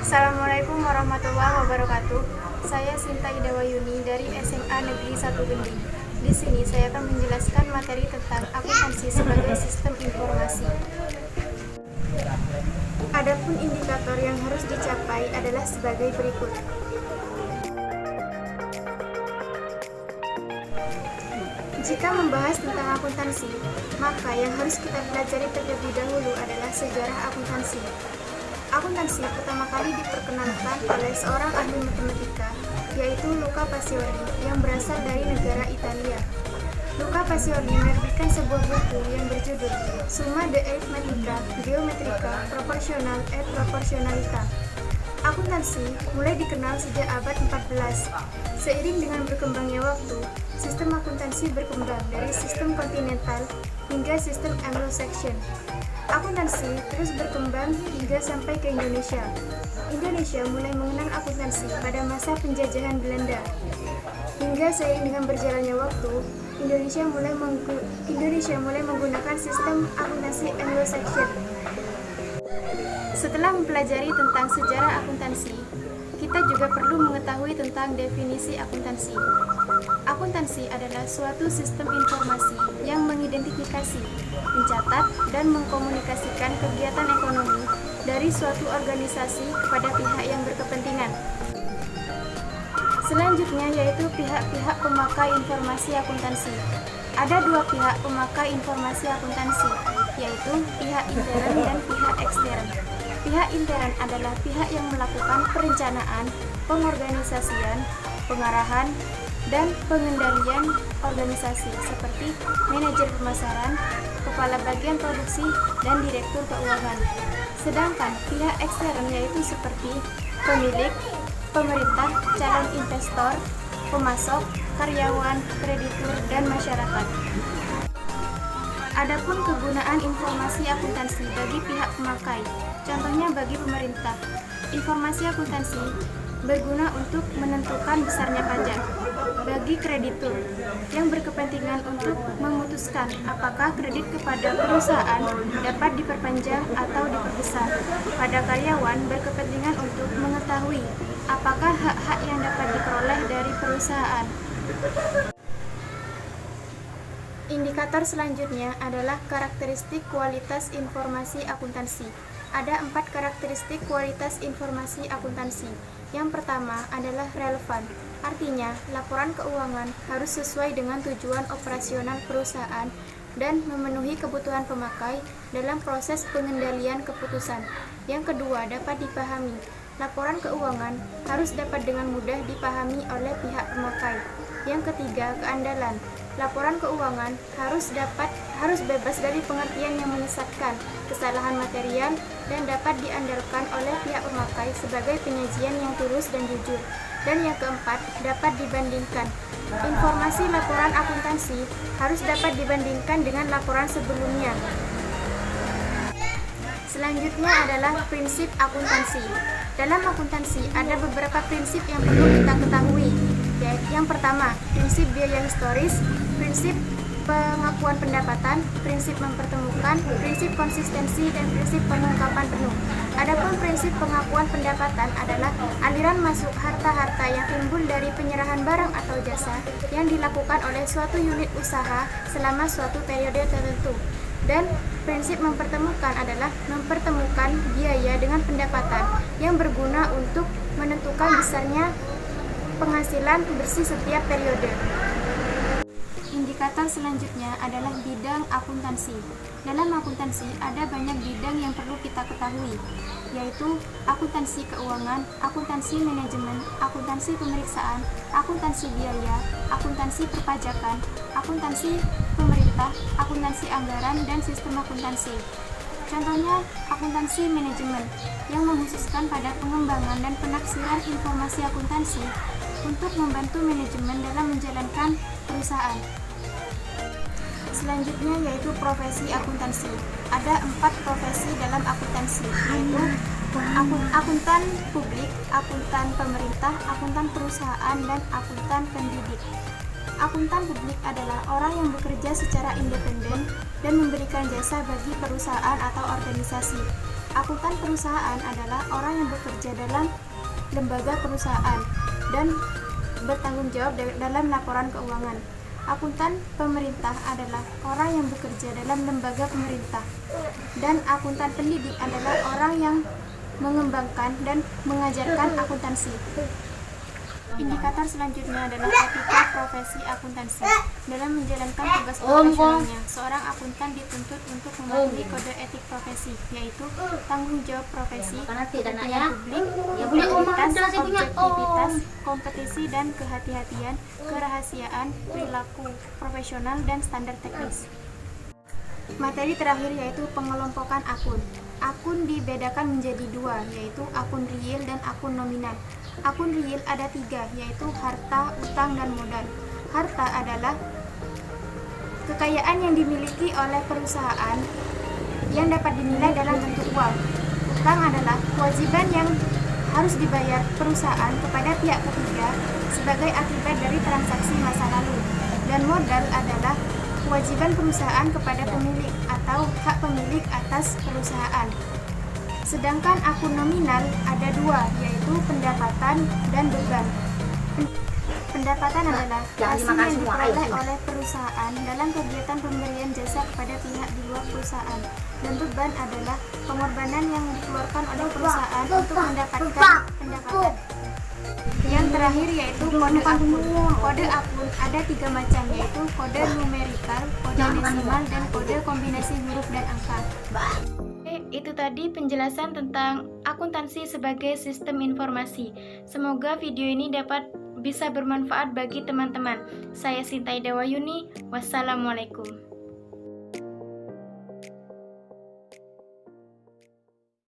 Assalamualaikum warahmatullahi wabarakatuh. Saya Sinta Idawayuni dari SMA Negeri 1 Gending. Di sini saya akan menjelaskan materi tentang akuntansi sebagai sistem informasi. Adapun indikator yang harus dicapai adalah sebagai berikut. Jika membahas tentang akuntansi, maka yang harus kita pelajari terlebih dahulu adalah sejarah akuntansi. Akuntansi pertama kali diperkenalkan oleh seorang ahli matematika, yaitu Luca Pacioli, yang berasal dari negara Italia. Luca Pacioli menerbitkan sebuah buku yang berjudul Summa de Arithmetica, Geometrica, Proportional et Proportionalita. Akuntansi mulai dikenal sejak abad 14. Seiring dengan berkembangnya waktu, sistem akuntansi berkembang dari sistem kontinental hingga sistem Anglo-Saxon. Akuntansi terus berkembang hingga sampai ke Indonesia. Indonesia mulai mengenal akuntansi pada masa penjajahan Belanda. Hingga seiring dengan berjalannya waktu, Indonesia mulai menggunakan sistem akuntansi Anglo-Saxon. Setelah mempelajari tentang sejarah akuntansi, kita juga perlu mengetahui tentang definisi akuntansi. Akuntansi adalah suatu sistem informasi yang mengidentifikasi, mencatat, dan mengkomunikasikan kegiatan ekonomi dari suatu organisasi kepada pihak yang berkepentingan. Selanjutnya yaitu pihak-pihak pemakai informasi akuntansi. Ada dua pihak pemakai informasi akuntansi, yaitu pihak intern dan pihak ekstern. Pihak intern adalah pihak yang melakukan perencanaan, pengorganisasian, pengarahan, dan pengendalian organisasi seperti manajer pemasaran, kepala bagian produksi, dan direktur keuangan. Sedangkan pihak ekstern yaitu seperti pemilik, pemerintah, calon investor, pemasok, karyawan, kreditur, dan masyarakat. Adapun kegunaan informasi akuntansi bagi pihak pemakai, contohnya bagi pemerintah, informasi akuntansi berguna untuk menentukan besarnya pajak. Bagi kreditur yang berkepentingan untuk memutuskan apakah kredit kepada perusahaan dapat diperpanjang atau diperbesar. Pada karyawan berkepentingan untuk mengetahui apakah hak-hak yang dapat diperoleh dari perusahaan. Indikator selanjutnya adalah karakteristik kualitas informasi akuntansi. Ada 4 karakteristik kualitas informasi akuntansi. Yang pertama adalah relevan. Artinya, laporan keuangan harus sesuai dengan tujuan operasional perusahaan dan memenuhi kebutuhan pemakai dalam proses pengendalian keputusan. Yang kedua, dapat dipahami. Laporan keuangan harus dapat dengan mudah dipahami oleh pihak pemakai. Yang ketiga, keandalan. Laporan keuangan harus bebas dari pengertian yang menyesatkan, kesalahan material, dan dapat diandalkan oleh pihak pemakai sebagai penyajian yang tulus dan jujur. Dan yang keempat, dapat dibandingkan. Informasi laporan akuntansi harus dapat dibandingkan dengan laporan sebelumnya. Selanjutnya adalah prinsip akuntansi. Dalam akuntansi ada beberapa prinsip yang perlu kita ketahui. Yang pertama, prinsip biaya historis, prinsip pengakuan pendapatan, prinsip mempertemukan, prinsip konsistensi, dan prinsip pengungkapan penuh. Adapun prinsip pengakuan pendapatan adalah aliran masuk harta-harta yang timbul dari penyerahan barang atau jasa yang dilakukan oleh suatu unit usaha selama suatu periode tertentu. Dan prinsip mempertemukan adalah mempertemukan biaya dengan pendapatan yang berguna untuk menentukan besarnya penghasilan bersih setiap periode. Indikator selanjutnya adalah bidang akuntansi. Dalam akuntansi ada banyak bidang yang perlu kita ketahui, yaitu akuntansi keuangan, akuntansi manajemen, akuntansi pemeriksaan, akuntansi biaya, akuntansi perpajakan, akuntansi pemerintah, akuntansi anggaran, dan sistem akuntansi. Contohnya, akuntansi manajemen yang mengkhususkan pada pengembangan dan penafsiran informasi akuntansi untuk membantu manajemen dalam menjalankan perusahaan. Selanjutnya yaitu profesi akuntansi. Ada 4 profesi dalam akuntansi, yaitu akuntan publik, akuntan pemerintah, akuntan perusahaan, dan akuntan pendidik. Akuntan publik adalah orang yang bekerja secara independen dan memberikan jasa bagi perusahaan atau organisasi. Akuntan perusahaan adalah orang yang bekerja dalam lembaga perusahaan dan bertanggung jawab dalam laporan keuangan. Akuntan pemerintah adalah orang yang bekerja dalam lembaga pemerintah. Dan akuntan pendidik adalah orang yang mengembangkan dan mengajarkan akuntansi. Indikator selanjutnya adalah etika profesi akuntansi. Dalam menjalankan tugas profesionalnya, seorang akuntan dituntut untuk mematuhi kode etik profesi, yaitu tanggung jawab profesi, kepentingan publik, integritas, objektivitas, kompetisi dan kehati-hatian, kerahasiaan, perilaku profesional, dan standar teknis. Materi terakhir yaitu pengelompokan akun. Akun dibedakan menjadi dua, yaitu akun real dan akun nominal. Akun real ada 3, yaitu harta, utang, dan modal. Harta adalah kekayaan yang dimiliki oleh perusahaan yang dapat dinilai dalam bentuk uang. Utang adalah kewajiban yang harus dibayar perusahaan kepada pihak ketiga sebagai akibat dari transaksi masa lalu. Dan modal adalah kewajiban perusahaan kepada pemilik atau hak pemilik atas perusahaan. Sedangkan akun nominal ada 2, yaitu pendapatan dan beban. Pendapatan adalah hasil yang diperoleh oleh perusahaan dalam kegiatan pemberian jasa kepada pihak di luar perusahaan. Dan beban adalah pengorbanan yang dikeluarkan oleh perusahaan untuk mendapatkan pendapatan. Yang terakhir yaitu kode akun. Kode akun ada 3 macam, yaitu kode numerikal, kode desimal, dan kode kombinasi huruf dan angka. Itu tadi penjelasan tentang akuntansi sebagai sistem informasi. Semoga video ini dapat bisa bermanfaat bagi teman-teman. Saya Sinta Ida Wayuni. Wassalamualaikum.